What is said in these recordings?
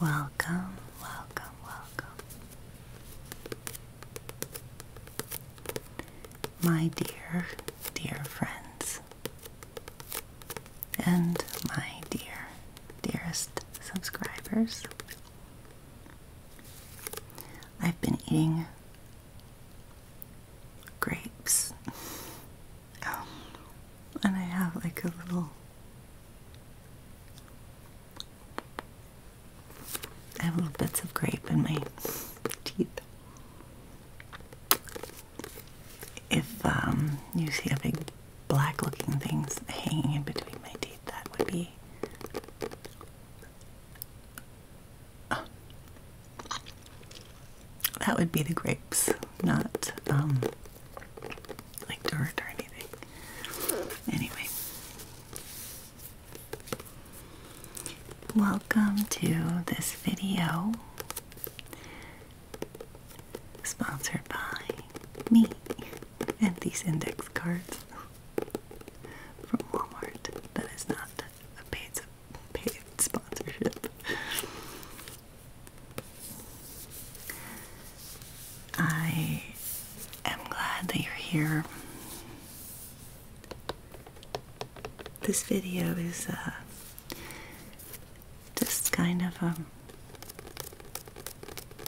Welcome, welcome, welcome. My dear, dear friends, and my dearest subscribers. I've been eating grapes, and I have like a little, I have little bits of grape in my teeth. If you see a big black looking things hanging in between my teeth, that would be the grapes, not like dirt or anything. Anyway, welcome to this video sponsored by me and these index cards from Walmart. That is not a paid sponsorship. I am glad that you're here. This video is just kind of a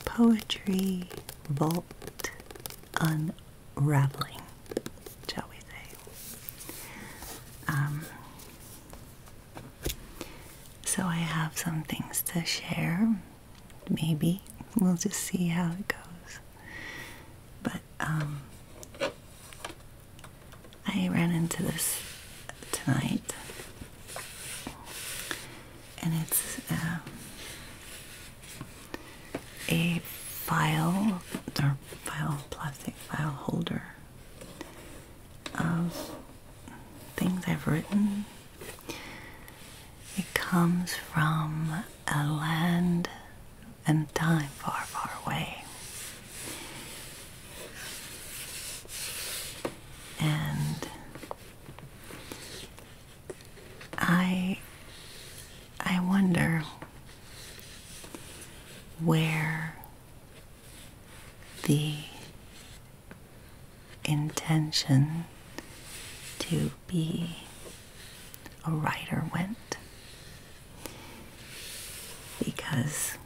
poetry vault unraveling, shall we say. So I have some things to share. Maybe we'll just see how it goes. But I ran into this tonight, and it's a plastic file holder of things I've written. It comes from a land and time far, far away. And I wonder where the intention to be a writer went, because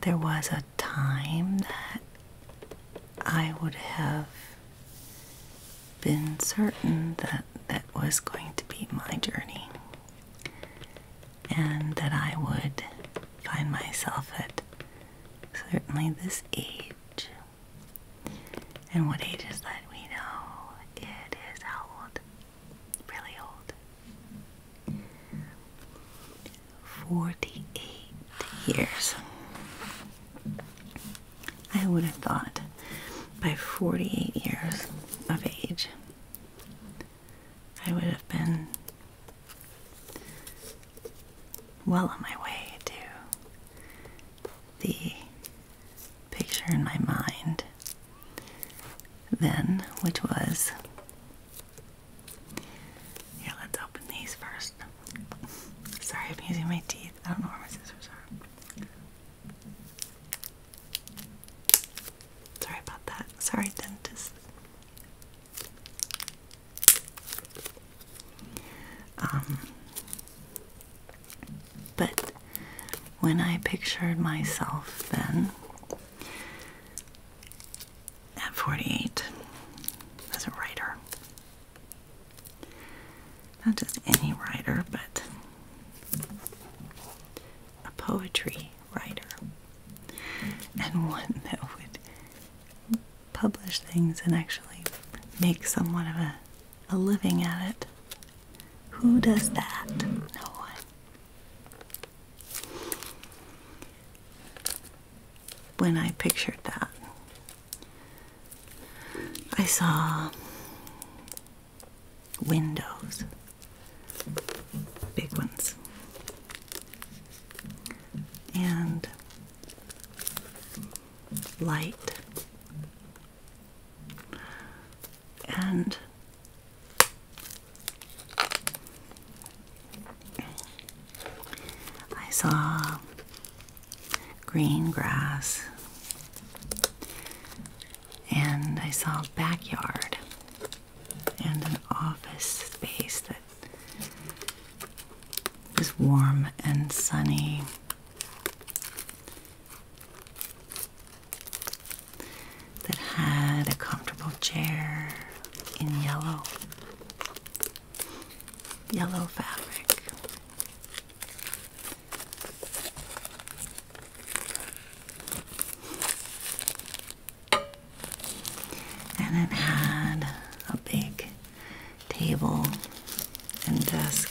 there was a time that I would have been certain that that was going to be my journey, and that I would find myself at certainly this age. And what age is that? We know it is how old? Really old. 48 years. I would have thought by 48 years of age, I would have been well on my way to the picture in my mind then, which was, here, let's open these first. Sorry, I'm using my teeth. I don't know where my scissors are. Sorry about that. Sorry, dentist. But when I pictured myself then, at 48, as a writer, not just any writer, but a poetry writer, and one that would publish things and actually make somewhat of a living at it. Who does that? No one. When I pictured that, I saw windows, big ones, and light, and saw green grass, and I saw a backyard and an office space that was warm and sunny. That had a comfortable chair in yellow fabric. And it had a big table and desk.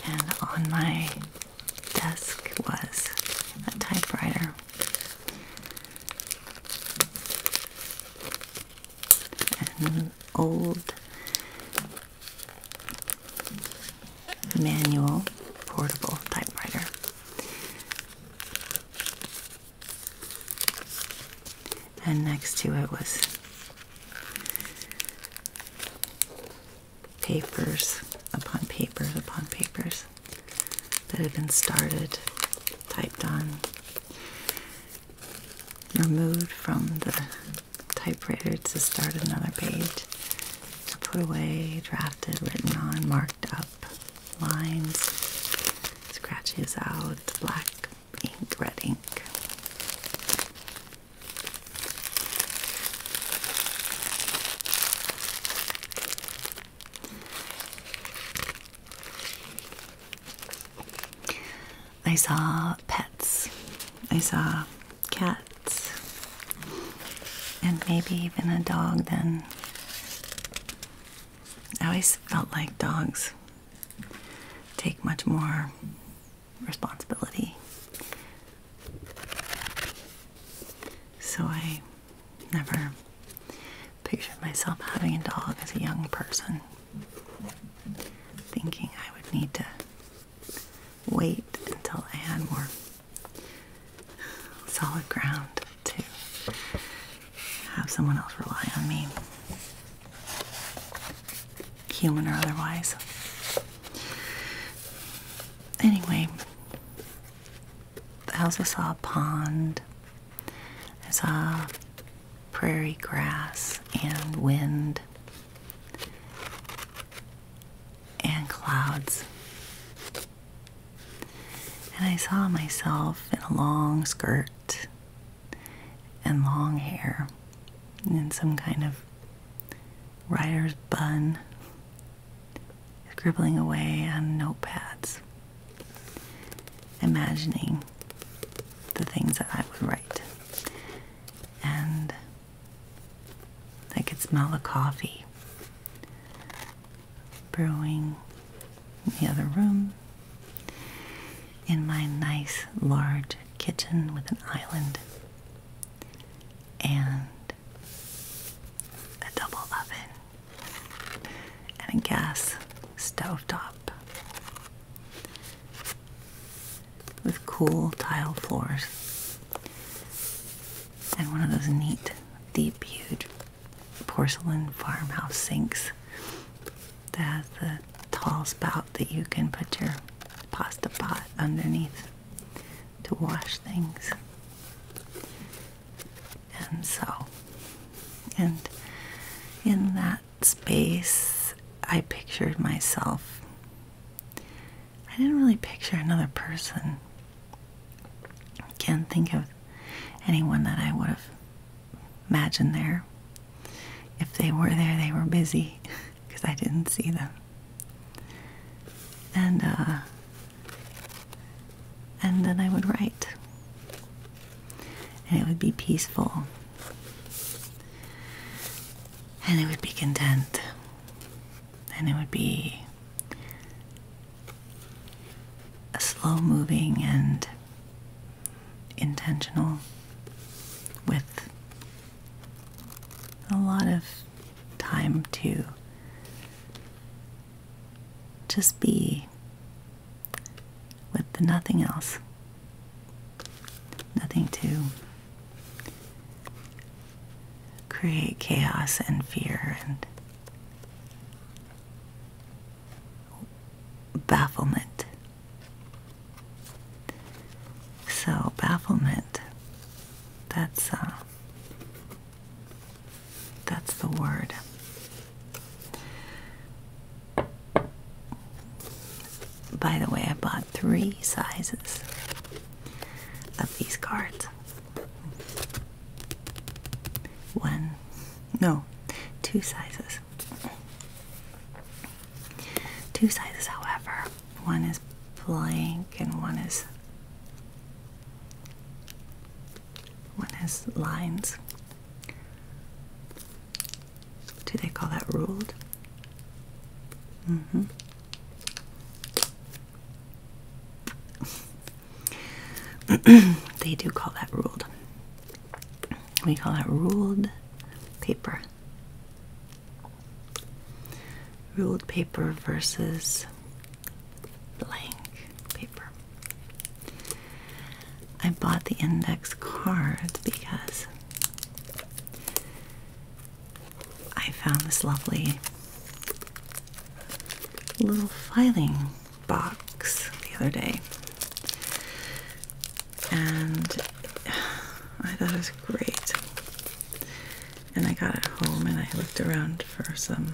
And on my desk was a typewriter and an old manual portable typewriter. And next to it was papers upon papers upon papers that had been started, typed on, removed from the typewriter to start another page, put away, drafted, written on, marked up, lines, scratches out, black ink, red ink. I saw pets. I saw cats. And maybe even a dog then. I always felt like dogs take much more responsibility. So I never pictured myself having a dog as a young person, thinking I would need to wait until I had more solid ground to have someone else rely on me, human or otherwise. Anyway, I also saw a pond. I saw prairie grass and wind and clouds. And I saw myself in a long skirt and long hair and in some kind of writer's bun, scribbling away on notepads, imagining the things that I would write. And I could smell the coffee brewing in the other room, in my nice large kitchen with an island and a double oven and a gas stovetop with cool tile floors and one of those neat, deep, huge porcelain farmhouse sinks that has the tall spout that you can put your pasta pot underneath to wash things. And in that space, I pictured myself. I didn't really picture another person. I can't think of anyone that I would have imagined there. If they were there, they were busy because I didn't see them. And then I would write. And it would be peaceful. And it would be content. And it would be a slow moving and intentional with a lot of time to just be with the nothing else. Nothing to create chaos and fear that's the word. By the way, I bought 3 sizes of these cards. 2 sizes. 2 sizes, however. One is blank and one is lines. Do they call that ruled? Mm-hmm. They do call that ruled. We call that ruled paper. Ruled paper versus blank paper. I bought the index cards because I found this lovely little filing box the other day. And I thought it was great. And I got it home and I looked around for some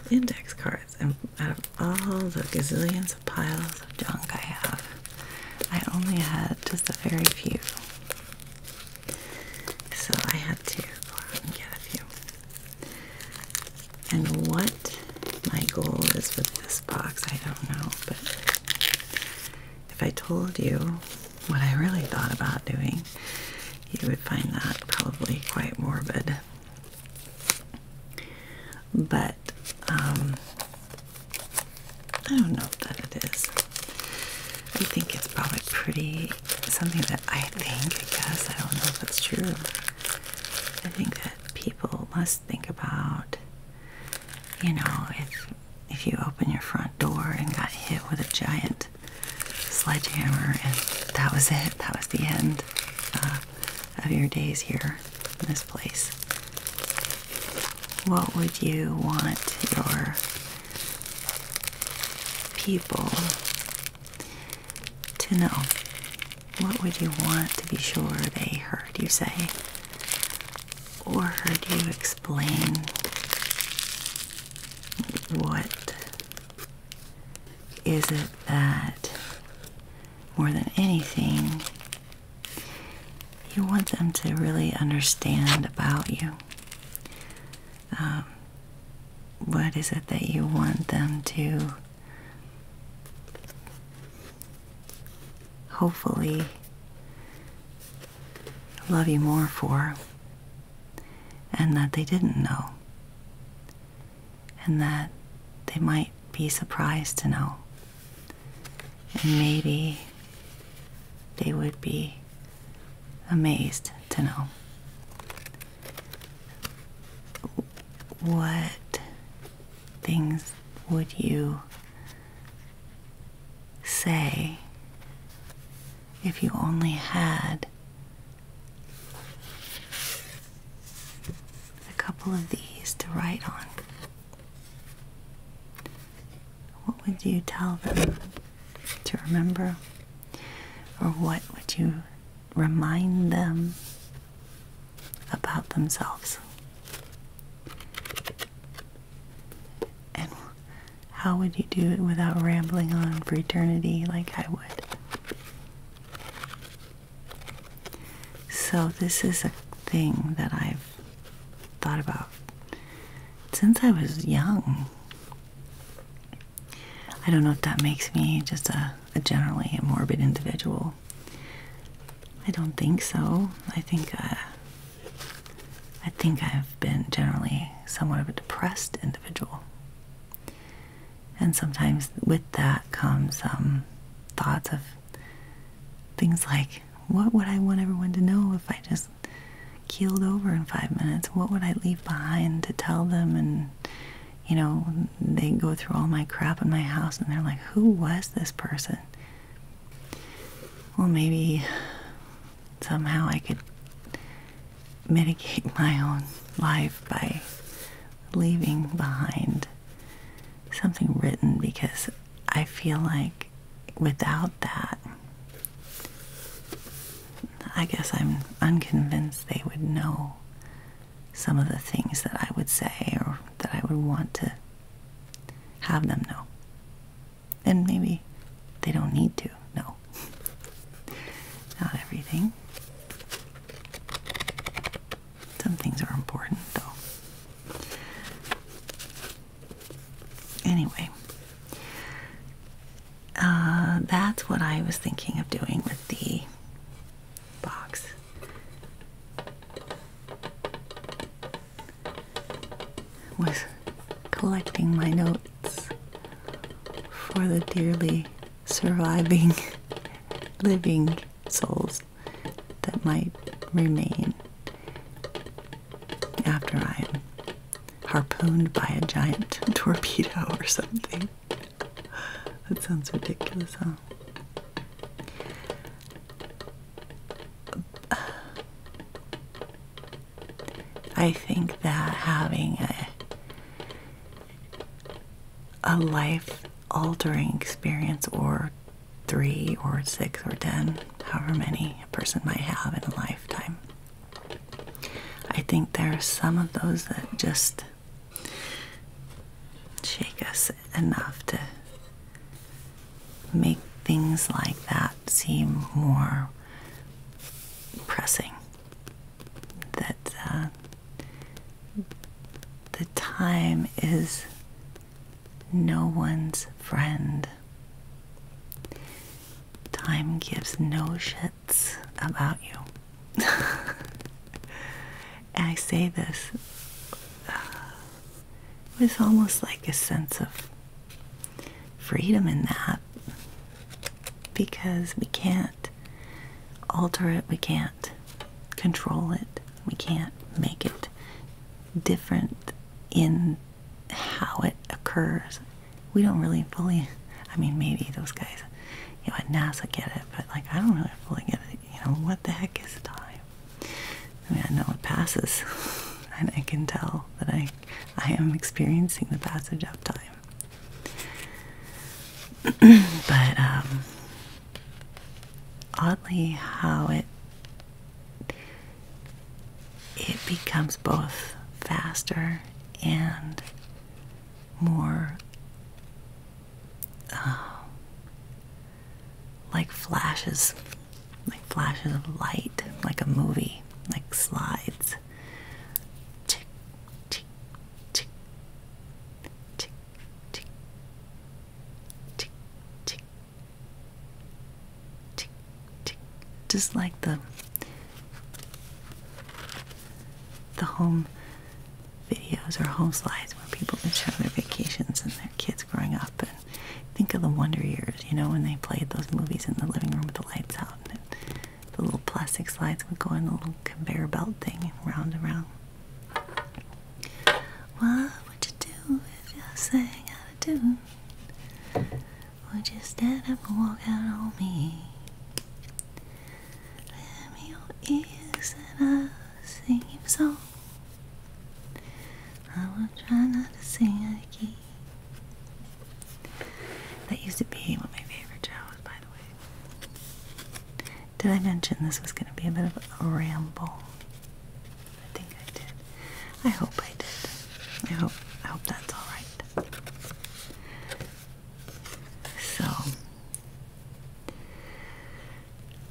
index cards. And out of all the gazillions of piles of junk I have, I only had just a very few. So I had to go out and get a few. And what my goal is with this box, I don't know. But if I told you what I really thought about doing, you would find that probably quite morbid. But I don't know that it is. I think it's probably pretty, something that I think, I guess, I don't know if it's true. I think that people must think about, you know, if you open your front door and got hit with a giant sledgehammer and that was it, that was the end of your days here in this place. What would you want your people to know? What would you want to be sure they heard you say or heard you explain? What is it that, more than anything, you want them to really understand about you? What is it that you want them to hopefully love you more for, and that they didn't know, and that they might be surprised to know, and maybe they would be amazed to know? What things would you say if you only had a couple of these to write on? What would you tell them to remember? Or what would you remind them about themselves? And how would you do it without rambling on for eternity like I would? So this is a thing that I've thought about since I was young. I don't know if that makes me just a generally a morbid individual. I don't think so. I think I've been generally somewhat of a depressed individual. And sometimes with that comes thoughts of things like, what would I want everyone to know if I just keeled over in 5 minutes? What would I leave behind to tell them? And, you know, they go through all my crap in my house and they're like, who was this person? Well, maybe somehow I could mitigate my own life by leaving behind something written, because I feel like without that, I guess I'm unconvinced they would know some of the things that I would say or that I would want to have them know. And maybe they don't need to know. Not everything. Some things are important, though. Anyway, that's what I was thinking of doing with the box. Was collecting my notes for the dearly surviving living souls that might remain after I am harpooned by a giant torpedo or something. That sounds ridiculous, huh? I think that having a life-altering experience, or 3 or 6 or 10, however many a person might have in a lifetime, I think there are some of those that just shake us enough to make things like that seem more pressing. That the time is no one's friend. Time gives no shits about you. And I say this with almost like a sense of freedom in that, because we can't alter it, we can't control it, we can't make it different in how it occurs. We don't really fully, I mean, maybe those guys, you know, at NASA get it, but like I don't really fully get it. You know, what the heck is time? I mean, I know it passes, and I can tell that I am experiencing the passage of time. But oddly, how it becomes both faster and more like flashes of light, like a movie, like slides. Tick, tick, tick, tick, tick, tick, tick, tick, tick. Just like the home videos or home slides where people would show their vacations and their kids growing up. And think of the Wonder Years, you know, when they played those movies in the living room with the lights out, and the little plastic slides would go in the little conveyor belt thing, round and round. What would you do if you sang out a tune? Would you stand up and walk out on me? Lend me your ears and I'll sing you a song. I will try not to sing out of key. That used to be one of my favorite shows, by the way. Did I mention this was going to be a bit of a ramble? I think I did. I hope I did. I hope that's alright. So,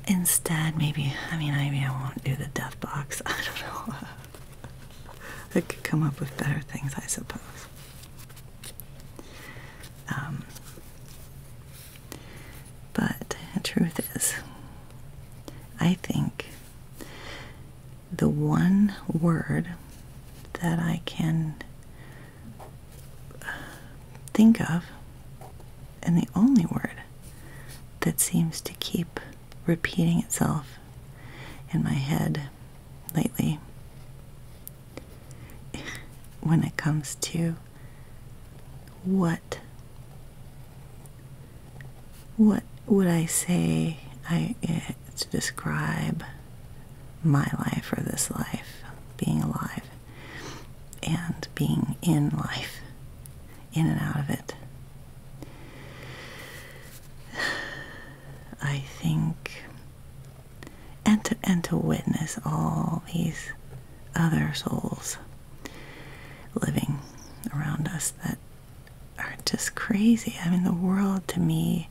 instead, maybe I won't do the death box. I don't know. I could come up with better things, I suppose. But the truth is, I think the one word that I can think of, and the only word that seems to keep repeating itself in my head lately, when it comes to what would I say to describe my life, or this life, being alive and being in life, in and out of it. I think, and to witness all these other souls living around us that are just crazy. I mean, the world to me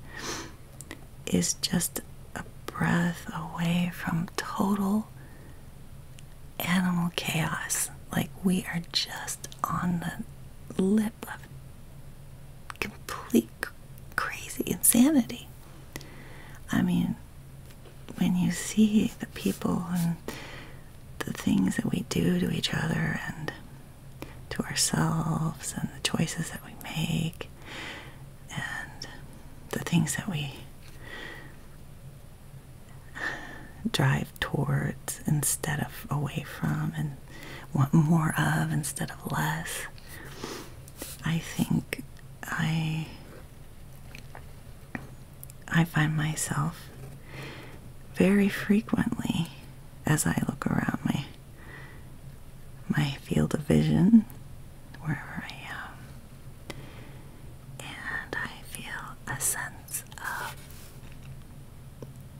is just a breath away from total animal chaos. Like, we are just on the lip of complete crazy insanity. I mean, when you see the people and the things that we do to each other and to ourselves, and the choices that we make, and the things that we drive towards instead of away from, and want more of instead of less, I think I find myself very frequently, as I look around my field of vision, wherever I am, and I feel a sense of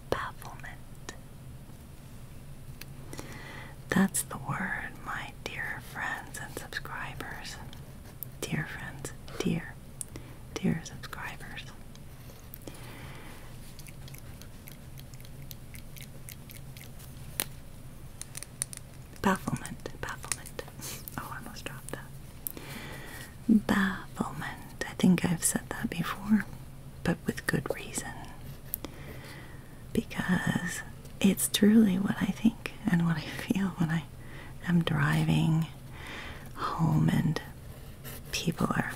bafflement. That's the word, my dear friends and subscribers. Dear friends, dear subscribers. Bafflement. Oh, I almost dropped that. Bafflement. I think I've said that before, but with good reason. Because it's truly what I think and what I feel when I am driving home and people are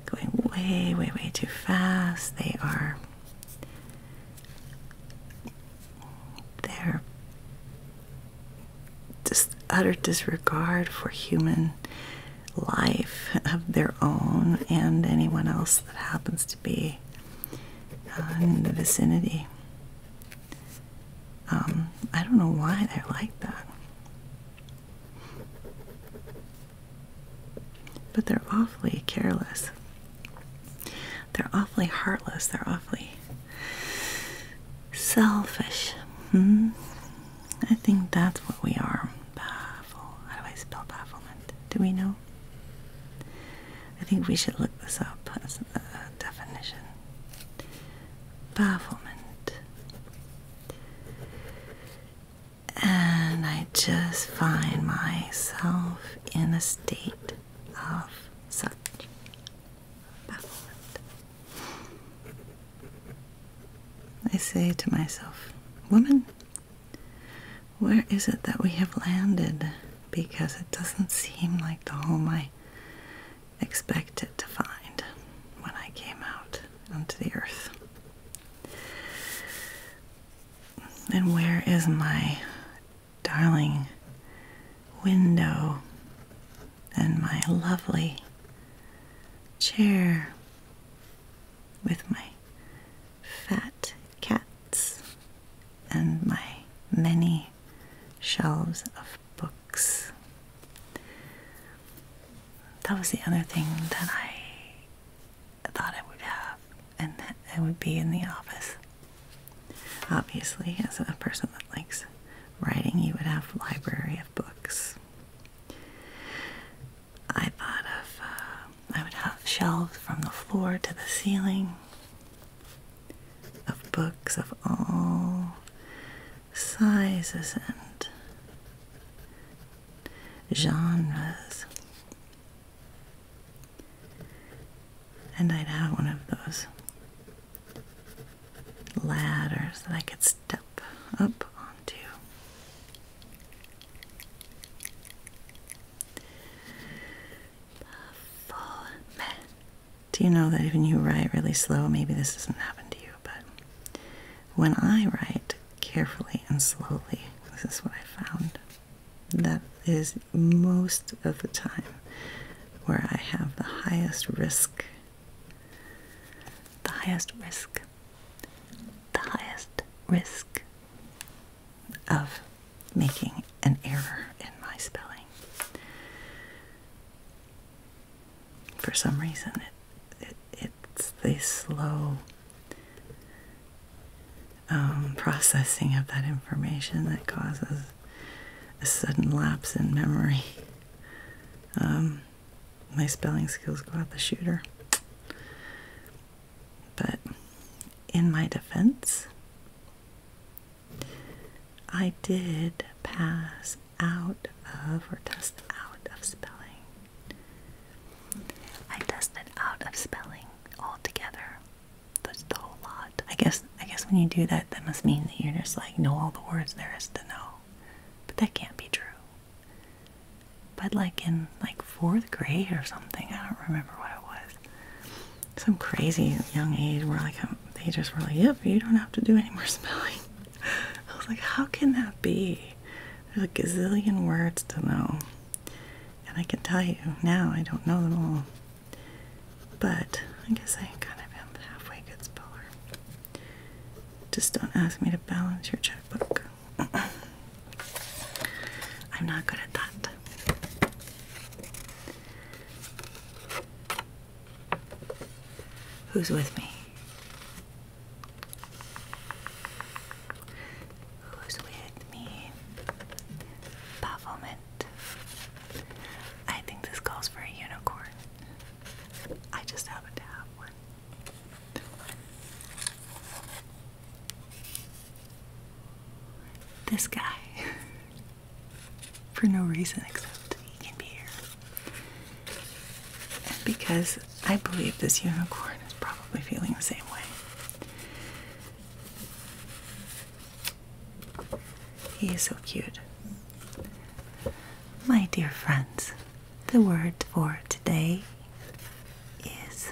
going way too fast. They're just utter disregard for human life of their own and anyone else that happens to be in the vicinity. I don't know why they're like that, but they're awfully careless. They're awfully heartless. They're awfully selfish. I think that's what we are. Baffle. How do I spell bafflement? Do we know? I think we should look this up as a definition. Bafflement. And I just find myself in a state of such bafflement. I say to myself, woman, where is it that we have landed? Because it doesn't seem like the home I expected to find when I came out onto the earth. And where is my darling window and my lovely chair with my fat cats and my many shelves of books? That was the other thing that I thought I would have, and that it would be in the office. Obviously, as a person that likes writing, you would have a library of books. I thought of, I would have shelves from the floor to the ceiling of books of all sizes and genres. And I'd have one of those ladders that I could step up onto. Bafflement. Do you know that even you write really slow? Maybe this doesn't happen to you, but when I write carefully and slowly, this is what I found. That is most of the time where I have the highest risk. The highest risk of making an error in my spelling. For some reason, it's the slow processing of that information that causes a sudden lapse in memory. My spelling skills go out the shooter. But in my defense, I did pass out of, or test out of spelling. I tested out of spelling altogether. That's the whole lot. I guess when you do that, that must mean that you just like know all the words there is to know. But that can't be true. But like in like 4th grade or something, I don't remember what it was. Some crazy young age where like they just were like, yep, you don't have to do any more spelling. I was like, how can that be? There's a gazillion words to know. And I can tell you now I don't know them all. But I guess I kind of am a halfway good speller. Just don't ask me to balance your checkbook. I'm not good at that. Who's with me? Who's with me? Bafflement. I think this calls for a unicorn. I just happen to have one. This guy. For no reason except he can be here. And because I believe this unicorn is probably feeling the same way. He is so cute. My dear friends, the word for today is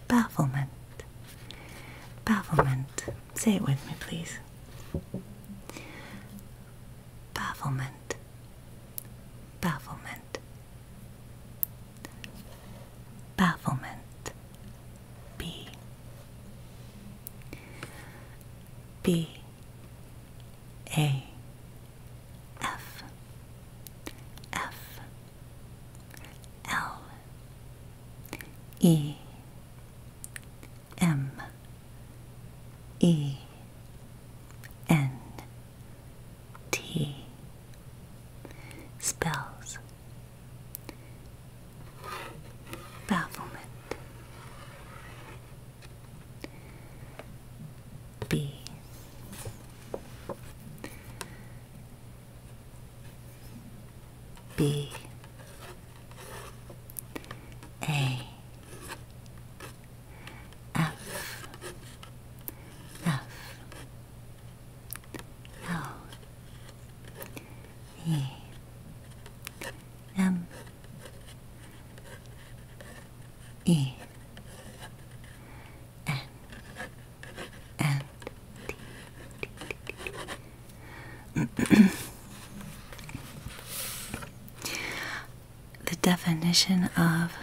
bafflement. Bafflement. Say it with me, please. Bafflement. Bafflement. Bafflement. B. B. A. F. F. L. E. M. E. N. T. Spells bafflement. B. B. A. F. F. L. E. M. E. N. N. T. The definition of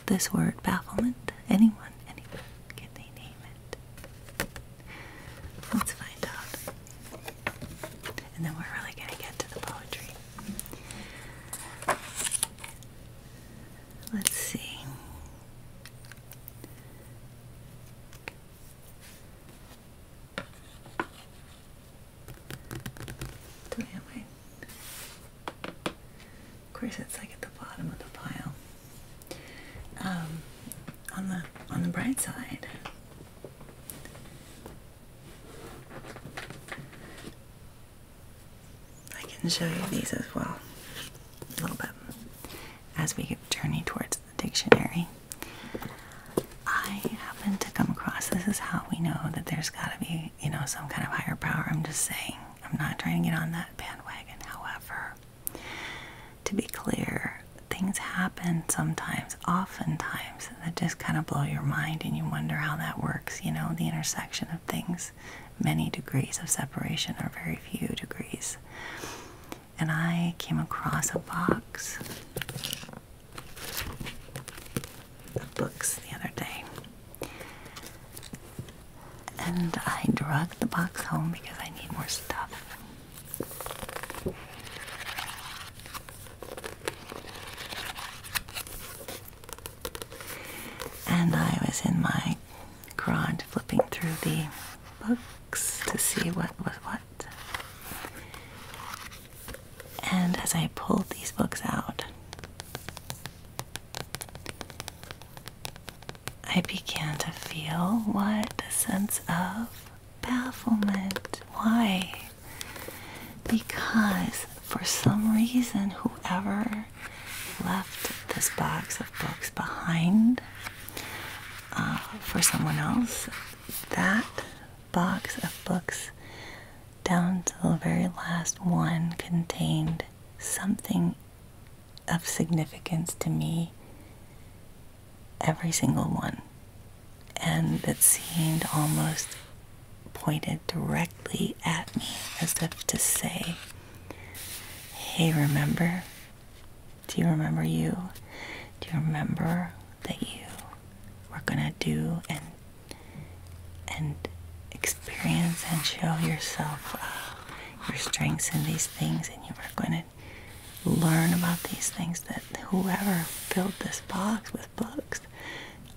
this word bafflement. Anyone can they name it? Let's find out. And then we're really gonna get to the poetry. Let's see. Do I have my... Of course, it's like at the bottom of the pile. On the bright side, I can show you these as well, a little bit, as we journey towards the dictionary. I happen to come across, this is how we know that there's got to be, some kind of higher power. I'm just saying, I'm not trying to get on that bandwagon. However, to be clear, things happen sometimes, oftentimes, that just kind of blow your mind and you wonder how that works, the intersection of things, many degrees of separation or very few degrees. And I came across a box of books the other day. And I dragged the box home because I need more stuff. And I was in my garage flipping through the books to see what was what. And as I pulled these books out, I began to feel what? A sense of bafflement. Why? Because for some reason, whoever left this box of books behind for someone else, that box of books down to the very last one contained something of significance to me, every single one, and it seemed almost pointed directly at me, as if to say, hey, remember? Do you remember you? Do you remember that you were gonna do and experience and show yourself your strengths in these things, and you were going to learn about these things that whoever filled this box with books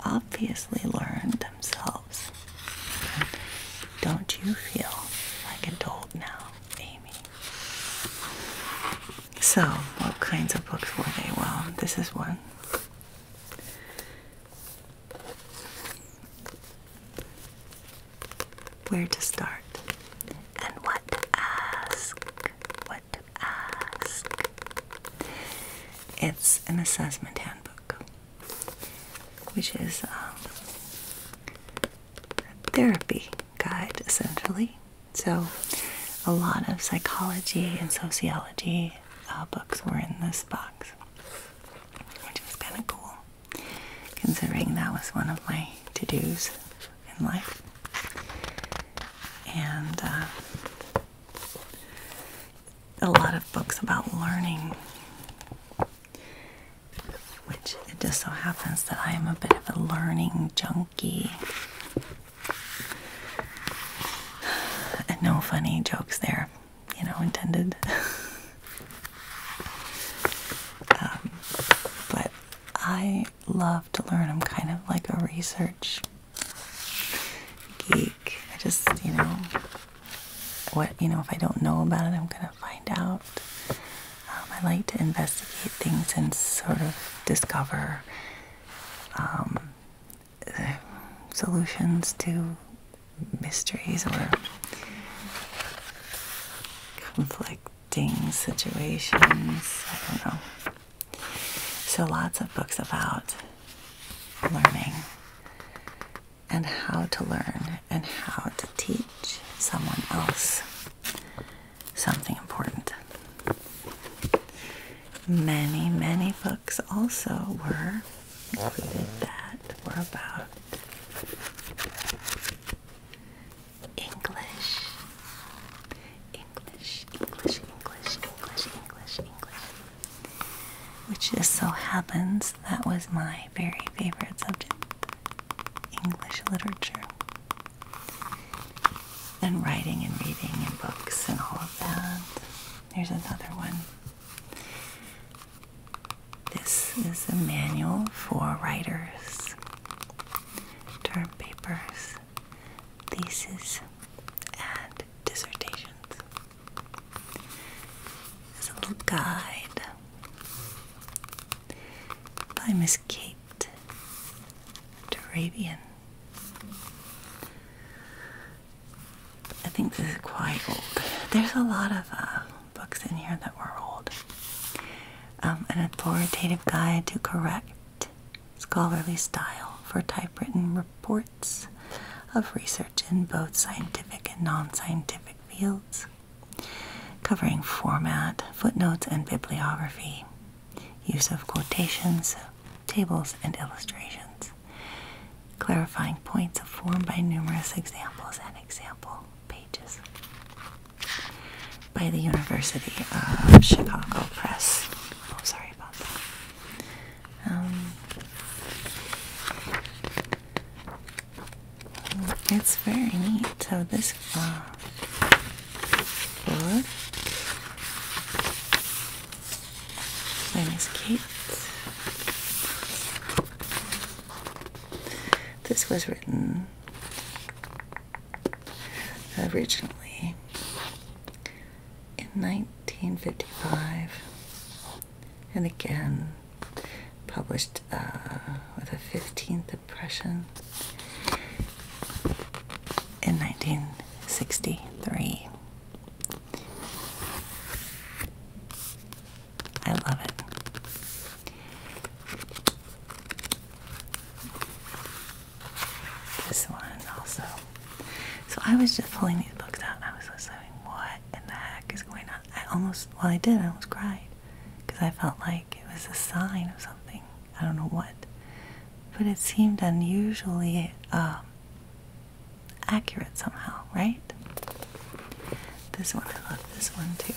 obviously learned themselves. Don't you feel like adult now, Amy? So, what kinds of books were they? Well, this is one. Where to start and what to ask. What to ask. It's an assessment handbook, which is a therapy guide, essentially. So, a lot of psychology and sociology books were in this box, which was kind of cool, considering that was one of my to-dos in life. And a lot of books about learning, which it just so happens that I am a bit of a learning junkie. And no funny jokes there, intended. But I love to learn. I'm kind of like a research geek. I just, if I don't know about it, I'm going to find out. I like to investigate things and sort of discover solutions to mysteries or conflicting situations. I don't know. So lots of books about learning and how to learn and how to teach someone else something important. Many, many books also were included that were about English. Which just so happens that was my very favorite subject, English literature. And writing and reading and books and all of that. Here's another one. This is a manual for writers, term papers, theses, and dissertations. It's a little guide by Miss Kate Durabian. I think this is quite old. There's a lot of books in here that were old. An authoritative guide to correct scholarly style for typewritten reports of research in both scientific and non-scientific fields, covering format, footnotes, and bibliography, use of quotations, tables, and illustrations, clarifying points of form by numerous examples and example pages. By the University of Chicago Press. Oh, sorry about that. It's very neat. So this book by Miss Kate. This was written originally in 1955 And again, published with a 15th impression in 1963. I love it. This one also. So I was just pulling these books out and I was just like, what in the heck is going on? I almost cried because I felt like it was a sign of something. I don't know what. But it seemed unusually accurate somehow, right? This one, I love this one too.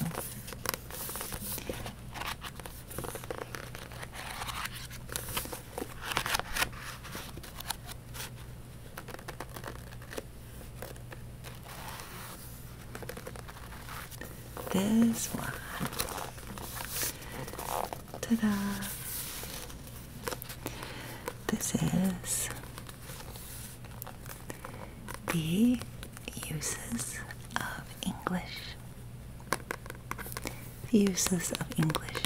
This one. Ta-da! This is the uses of English. The uses of English.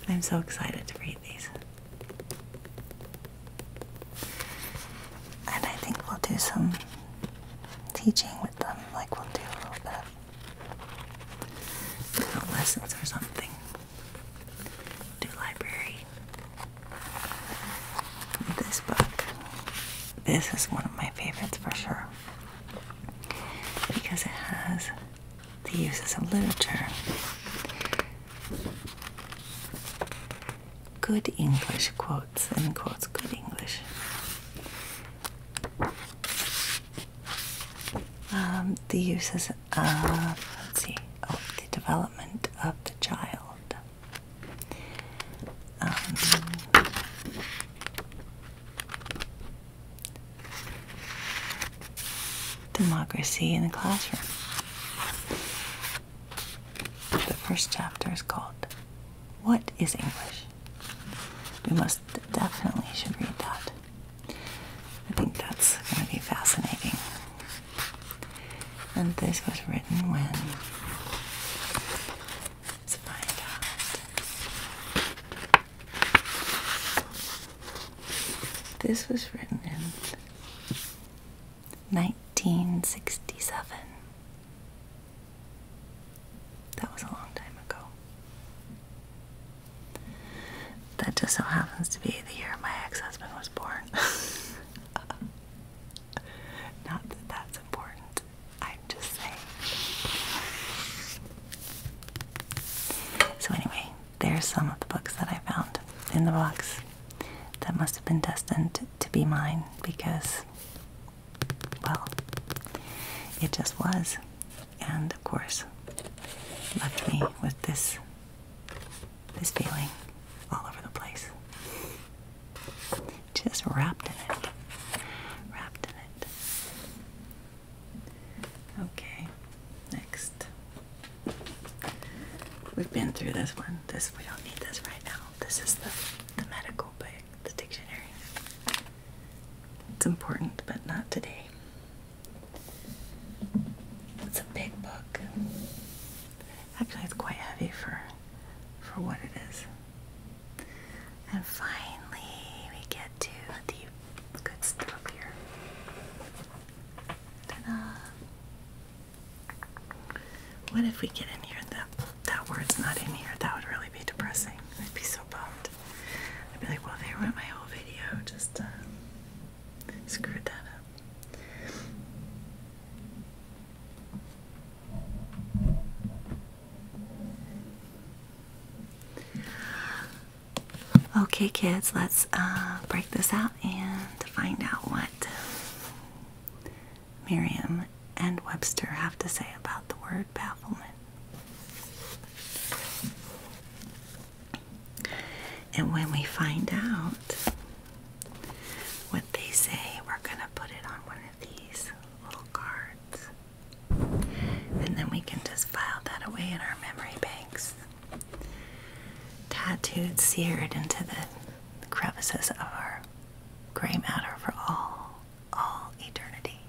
I'm so excited to read these. And I think we'll do some teaching with them, like we'll do a little bit of lessons or something. Do library. This book, this is one of my favorites for sure, because it has the uses of literature. Good English, quotes and quotes, good English. The uses of, the development of the child. Democracy in the classroom. The first chapter is called, What is English? We most definitely should read that. I think that's going to be fascinating. And this was written when, let's find out. This was written in 1967. That was a long time ago. That just so happens to be the year my ex-husband was born. Not that that's important. I'm just saying. So anyway, there's some of the books that I found in the box that must have been destined to be mine because, well, it just was. And of course, left me with this feeling all over the place. Just wrapped in it. Wrapped in it. Okay, next. We've been through this one. We don't need this right now. This is the medical book, the dictionary. It's important, but not today. It's a big book. Actually, it's quite heavy for what it is. And finally, we get to the good stuff here. Ta-da! What if we get in here and that word's not in here? That would really be depressing. I'd be so bummed. I'd be like, well, there went my whole video. Just screwed that up. Okay, kids, let's break this out and find out what Merriam and Webster have to say about the word bafflement. And when we find out what they say, we're going to put it on one of these little cards. And then we can just file that away in our memory banks. Tattooed, seared into the crevices of our gray matter for all eternity.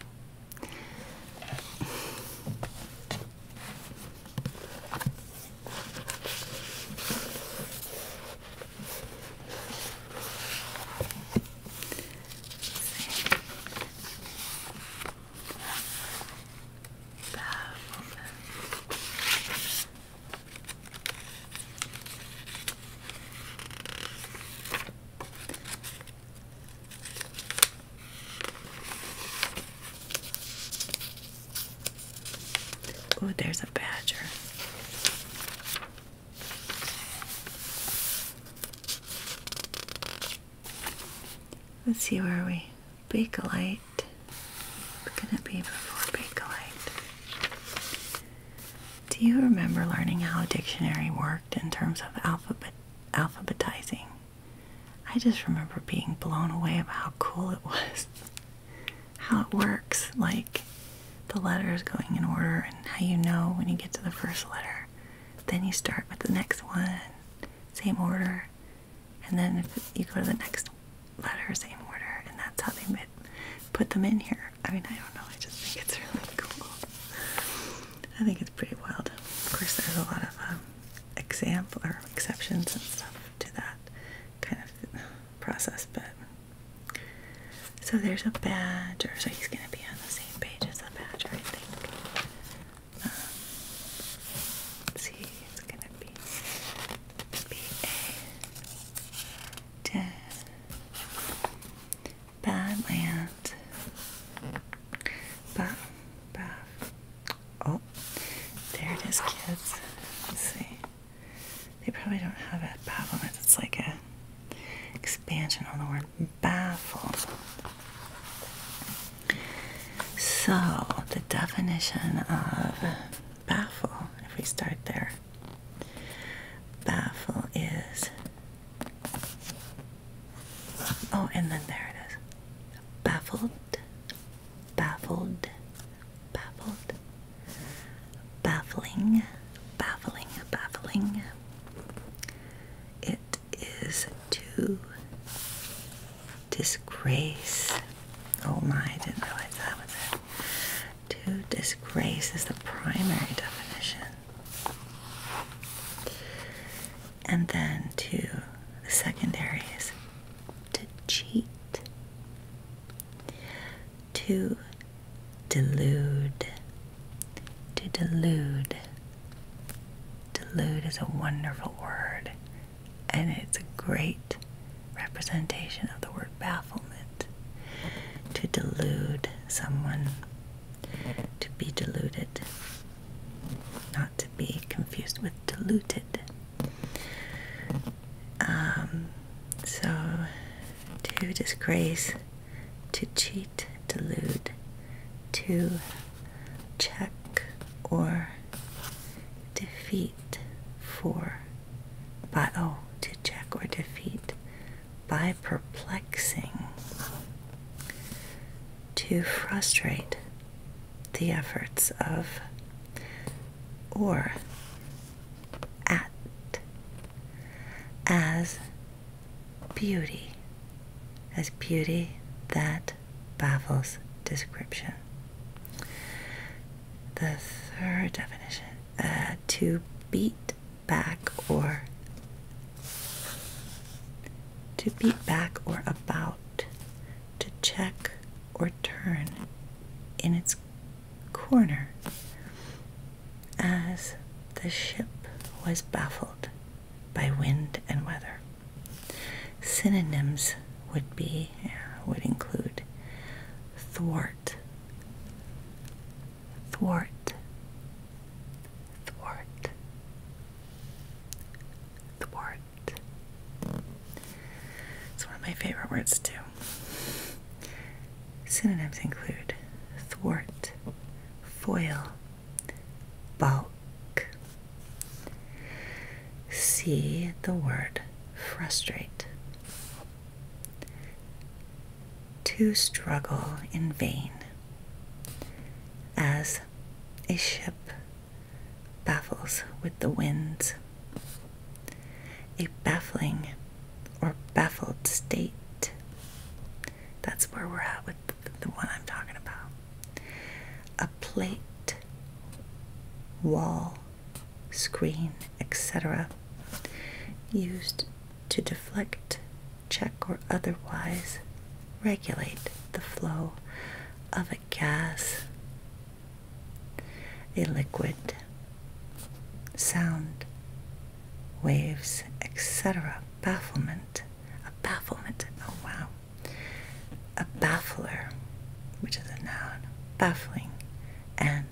Oh, there's a badger. Let's see, where are we? Bakelite. It's gonna be before Bakelite. Do you remember learning how a dictionary worked in terms of alphabetizing? I just remember being blown away about how cool it was. How it works, like the letters going in order, and how you know when you get to the first letter. Then you start with the next one, same order, and then if you go to the next letter, same order, and that's how they put them in here. I mean, I don't know, I just think it's really cool. I think it's pretty wild. Of course, there's a lot of exceptions and stuff to that kind of process, but so there's a badger, so he's going to be on the same page as the badger, I think. Let's see, it's going to be Badlands. Oh, there it is, kids. Let's see. They probably don't have a bafflement. It's like a expansion on the word baffle. So, the definition of baffle, if we start there, baffle is, oh, and then there it is, baffled, baffled, baffled, baffling, baffling, baffling. It is to disgrace. Oh my, I didn't realize that was it. To disgrace is the primary definition. And then the secondary is to cheat, to delude, to delude. Delude is a wonderful word, and it's a great representation of the word bafflement. To delude someone, to be deluded, not to be confused with diluted. So, to disgrace, to cheat, delude, to check or defeat to check or defeat by perplexing, to frustrate the efforts of or at, as beauty that baffles description. The third definition, to beat back or about, to check or turn in its corner, as the ship was baffled by wind and weather. Synonyms would include thwart, thwart, thwart, thwart. It's one of my favorite words too. Synonyms include thwart, foil, bulk. See the word frustrate. To struggle in vain, as a ship baffles with the winds. A baffling or baffled state. That's where we're at with the one I'm talking about. A plate, wall, screen, etc. used to deflect, check, or otherwise regulate the flow of a gas, a liquid, sound, waves, etc. Bafflement. A bafflement. Oh wow. A baffler, which is a noun. Baffling and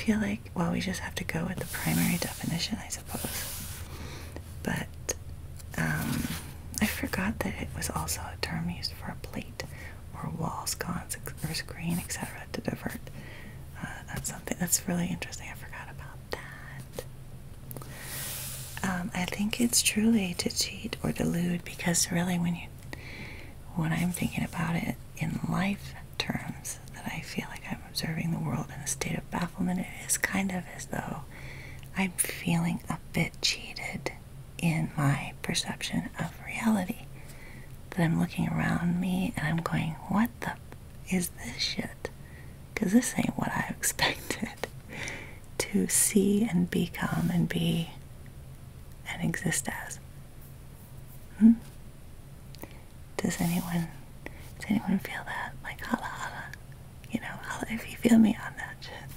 feel like, well, we just have to go with the primary definition, I suppose. But I forgot that it was also a term used for a plate or wall, sconce, or screen, etc. to divert. That's something that's really interesting. I forgot about that. I think it's truly to cheat or delude, because really when I'm thinking about it in life terms, that I feel like I'm observing the world in a state of bafflement, it is kind of as though I'm feeling a bit cheated in my perception of reality. That I'm looking around me and I'm going, what the is this shit? Because this ain't what I expected to see and become and be and exist as. Does anyone feel that? Like, holla holla. You know, holla if you feel me on that shit.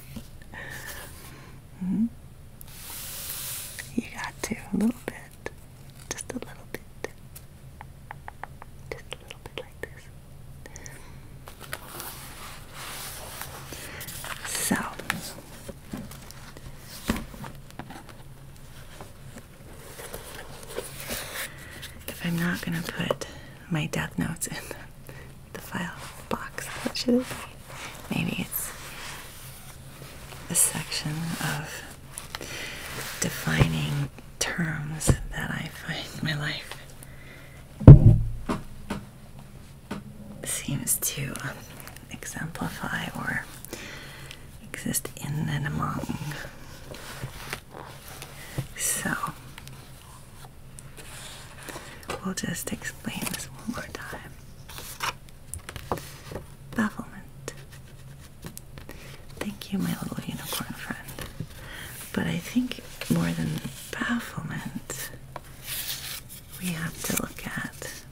You got to, a little bit. Just a little bit. Just a little bit like this. So, if I'm not going to put my death notes in the file box, what should it be? Maybe it's a section of defining terms that I find my life seems to exemplify or exist in and among. So, we'll just explain this one more time. Bafflement. Thank you, my little unicorn friend. But I think more than bafflement, we have to look at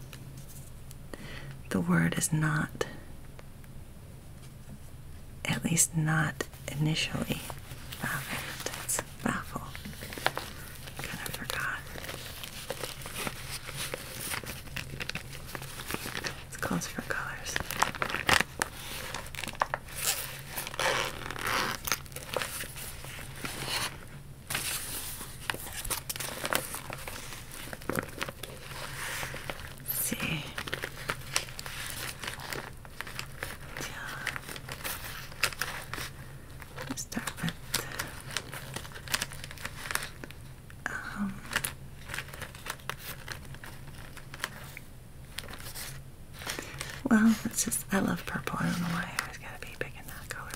the word is not, at least not initially, bafflement. It's baffle. Kind of forgot. It calls for colors. Let's see. Let's start with well, it's just, I love purple. I don't know why I always gotta be picking that color.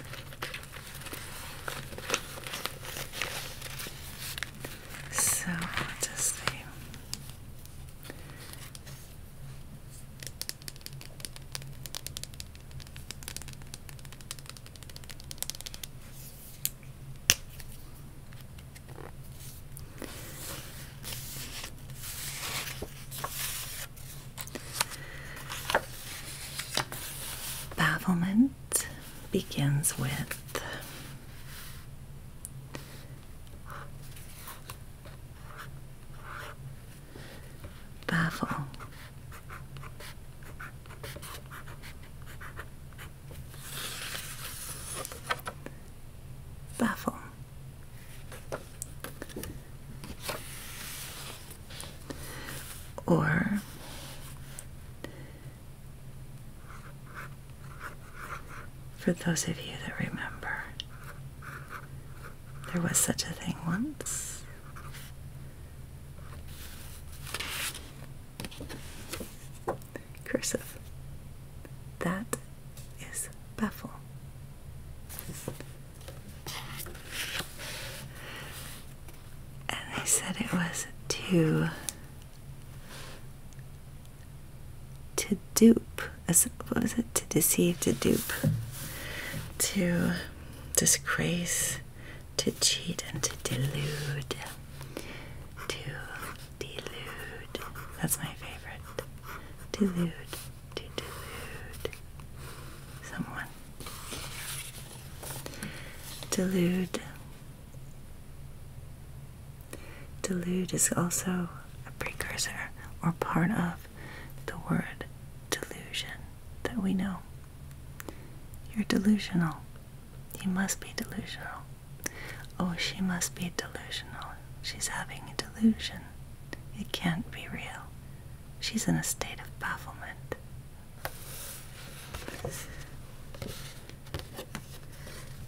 So, let's just see. Bafflement begins with baffle. Baffle. Or for those of you that remember, there was such a thing once. Cursive. That is baffle. And they said it was to dupe. What was it? To deceive, to dupe. To disgrace, to cheat, and to delude. To delude. That's my favorite. Delude. To delude someone. Delude. Delude is also a precursor or part of the word delusion that we know. You're delusional. You must be delusional. oh, she must be delusional. She's having a delusion. It can't be real. She's in a state of bafflement.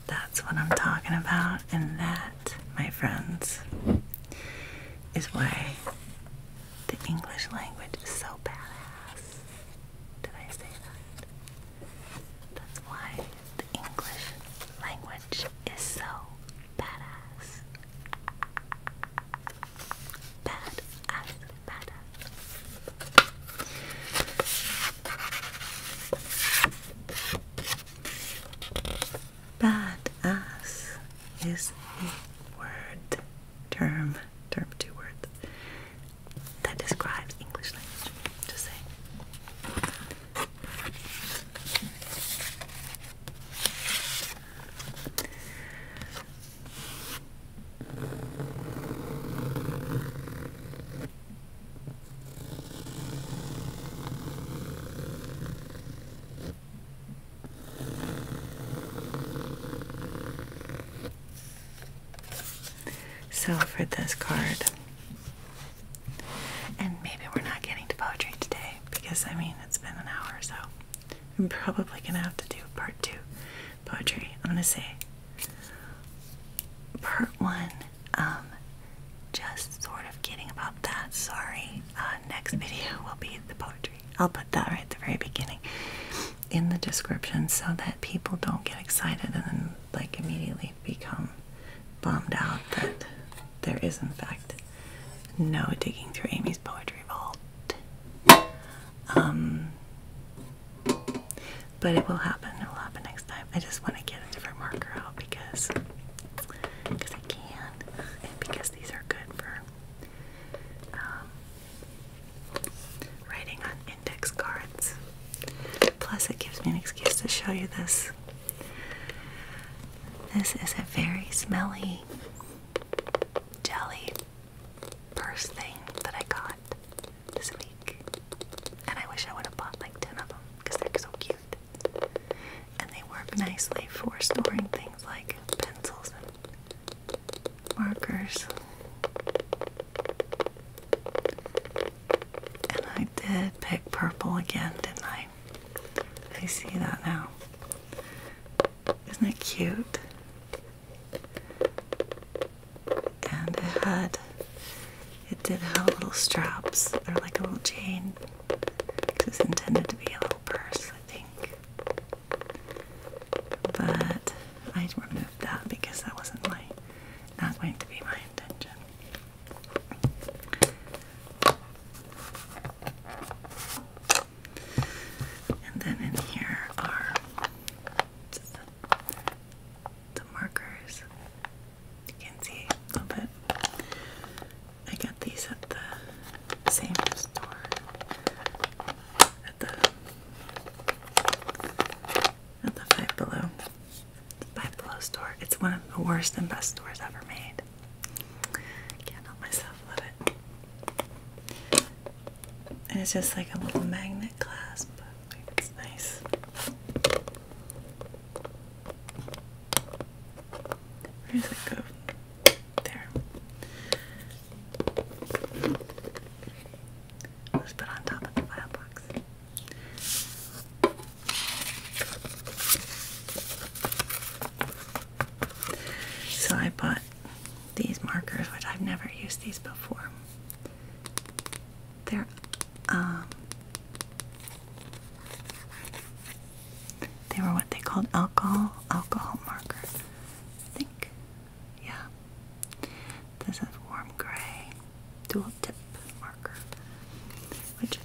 That's what I'm talking about, and that, my friends, is why the English language is so badass. Did I say that? That's why the English language is so badass. Badass, badass. Badass is a word, term, two words, that describes English language. Just saying. So for this card, and maybe we're not getting to poetry today because I mean it's been an hour, so I'm probably gonna have to do part 2 poetry. I'm gonna say part 1, just sort of kidding about that, sorry. Next video will be the poetry. I'll put that right at the very beginning in the description so that people don't get excited and then like immediately become bummed out that there is in fact no digging through Amy's poetry vault. But it will happen. It will happen next time. I just want to get a different marker out because I can, and because these are good for writing on index cards. Plus, it gives me an excuse to show you this. This is a very smelly jelly purse thing that I got this week, and I wish I would have bought like 10 of them because they're so cute, and they work nicely for storing things like pencils and markers. And I did pick purple again, didn't I? I see that now. Isn't it cute? And it did have little straps, or like a little chain. It was intended to be a little purse, I think. But I removed that because that wasn't not going to be my intention. And then in here are just the markers. You can see a little bit. I got these at the same store, at the Five Below store. It's one of the worst and best stores ever made. Can't help myself, love it. And it's just like a little magnet clasp. It's nice. Where does it go? There. I'll just put it on top of the file box. So I bought these markers, which I've never used these before. They're they were what they called alcohol marker, I think. Yeah. This is warm gray dual tip marker, which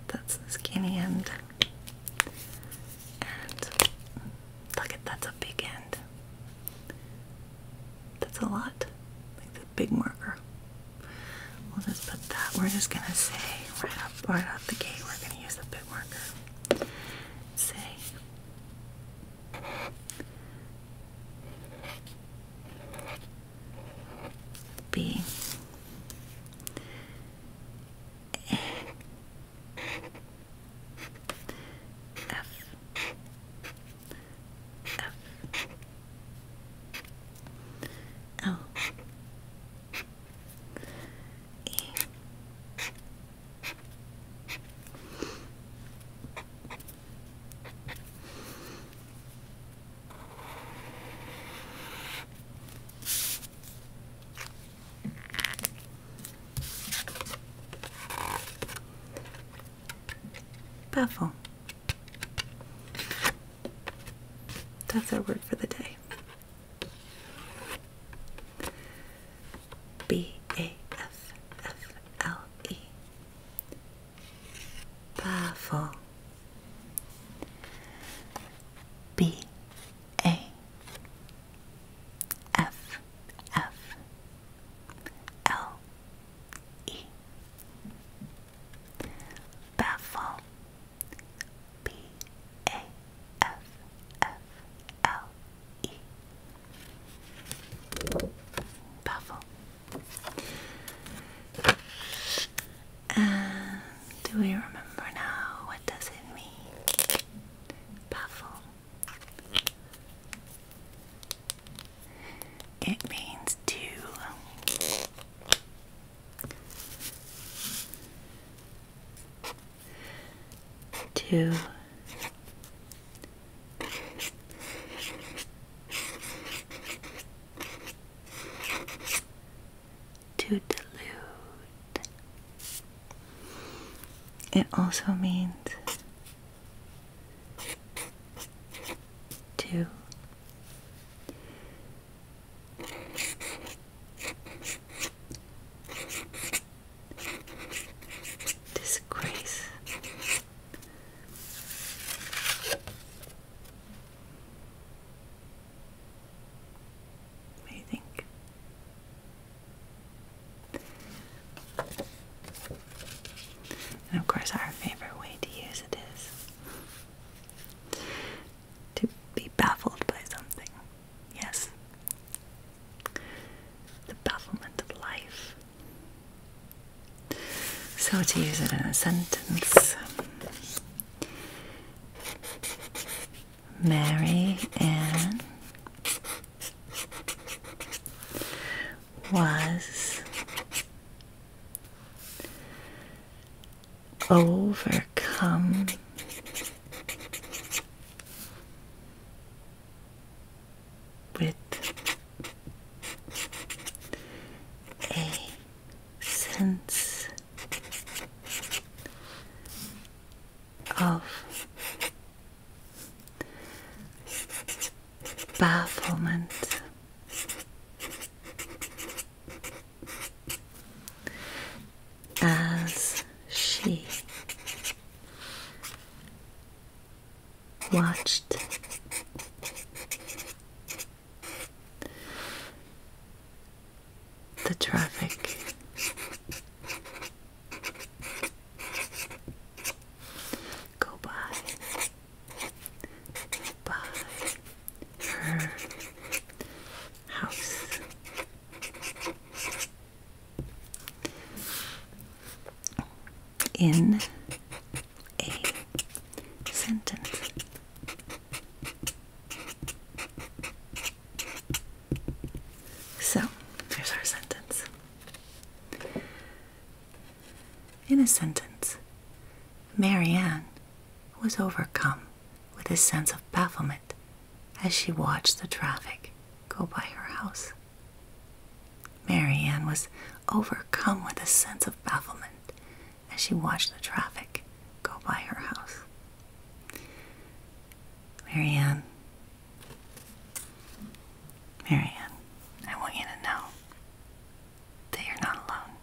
that's the skinny end, and look at that's a big end. That's a lot, like the big marker. We'll just put that. We're just gonna say right off the gate, we're gonna use the big marker. Say B A F baffle. That's our word for the day. B-A-F-F-L-E. Baffle. B-A-F-F-L-E. Baffle. B-A-F-F-L-E. Baffle. And do we remember now, what does it mean? Baffle. It means to delude. It also means to disgrace. What do you think? And of course, our favorite way to use it is to be baffled by something. Yes. The bafflement of life. So to use it in a sentence, Mary Ann was overcome with a sense of bafflement as she watched the traffic go by her house. In a sentence. So, here's our sentence. In a sentence, Mary Ann was overcome with a sense of bafflement as she watched the traffic go by her house. Mary Ann was overcome with a sense of bafflement as she watched the traffic go by her house. Mary Ann, I want you to know that you're not alone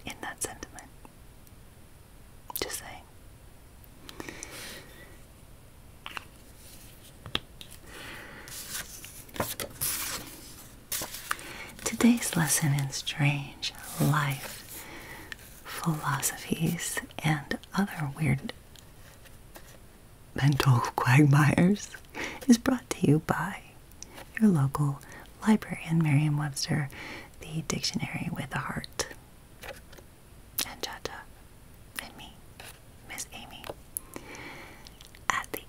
in that sentiment. Just saying. Today's lesson in strange life philosophies and other weird mental quagmires is brought to you by your local librarian, Merriam-Webster, the dictionary with a heart, and Jaja, and me, Miss Amy, at the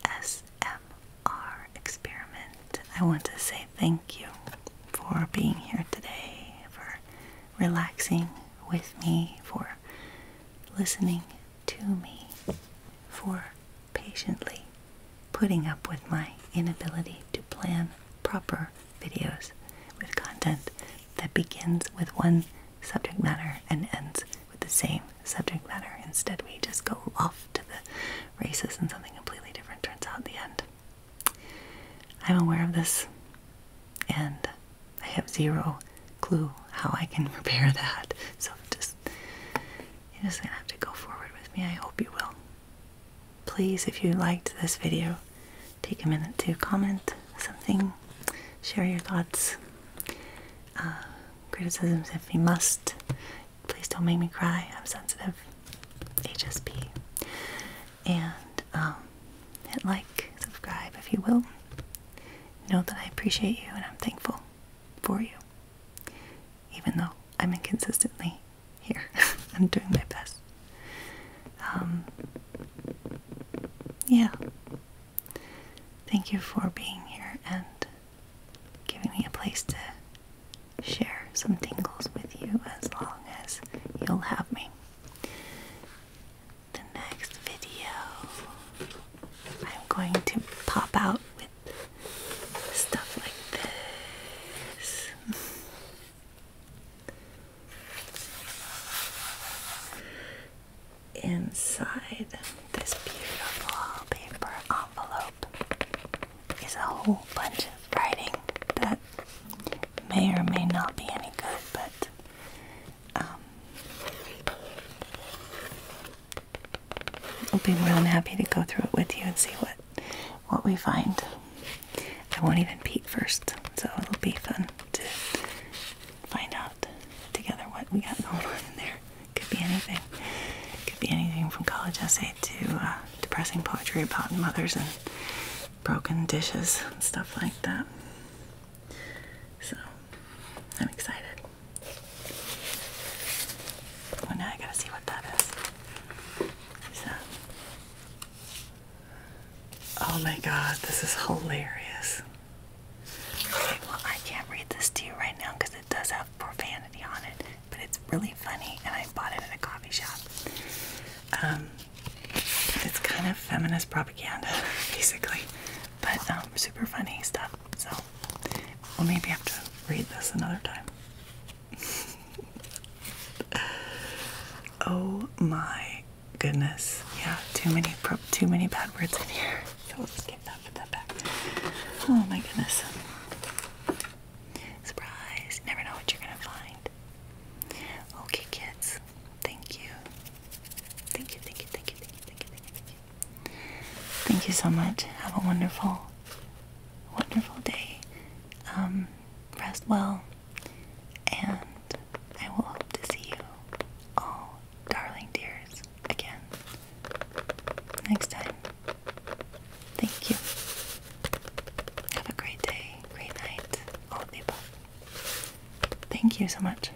ASMR experiment. I want to say thank you for being here today, for relaxing with me, for listening to me, for patiently putting up with my inability to plan proper videos with content that begins with one subject matter and ends with the same subject matter. Instead, we just go off to the the races and something completely different turns out at the end. I'm aware of this, and I have zero clue how I can repair that. So you're just gonna have to go forward with me. I hope you will. Please, if you liked this video, take a minute to comment something, share your thoughts, criticisms if you must. Please don't make me cry. I'm sensitive. HSP. And hit like, subscribe if you will. Know that I appreciate you and I'm thankful for you. Even though I'm inconsistently here. I'm doing my best. Yeah. Thank you for being here and giving me a place to share some tingles with you as long as you'll have me. The next video, I'm going to pop out with stuff like this. Inside this beautiful paper envelope is a whole bunch of writing that may or may not be any good, but I'll be more than happy to go through it with you and see what we find. I won't even peek first, so it'll be fun to find out together what we got going on in there. Could be anything. Could be anything from college essay to depressing poetry about mothers and broken dishes and stuff like that. So, I'm excited. Oh, now I gotta see what that is. So, oh my god, this is hilarious. Okay, well, I can't read this to you right now because it does have profanity on it, but it's really funny and I bought it at a coffee shop. It's kind of feminist propaganda, basically, but super funny stuff, so we'll maybe have to read this another time. Oh my goodness. Yeah, too many bad words in here. So we'll just get that, put that back. Oh my goodness. Surprise. You never know what you're gonna find. Okay, kids. Thank you. Thank you, thank you, thank you, thank you, thank you, thank you, thank you. Thank you so much. Have a wonderful, wonderful day. Rest well, and I will hope to see you all, darling dears, again next time. Thank you. Have a great day, great night, all of the above. Thank you so much.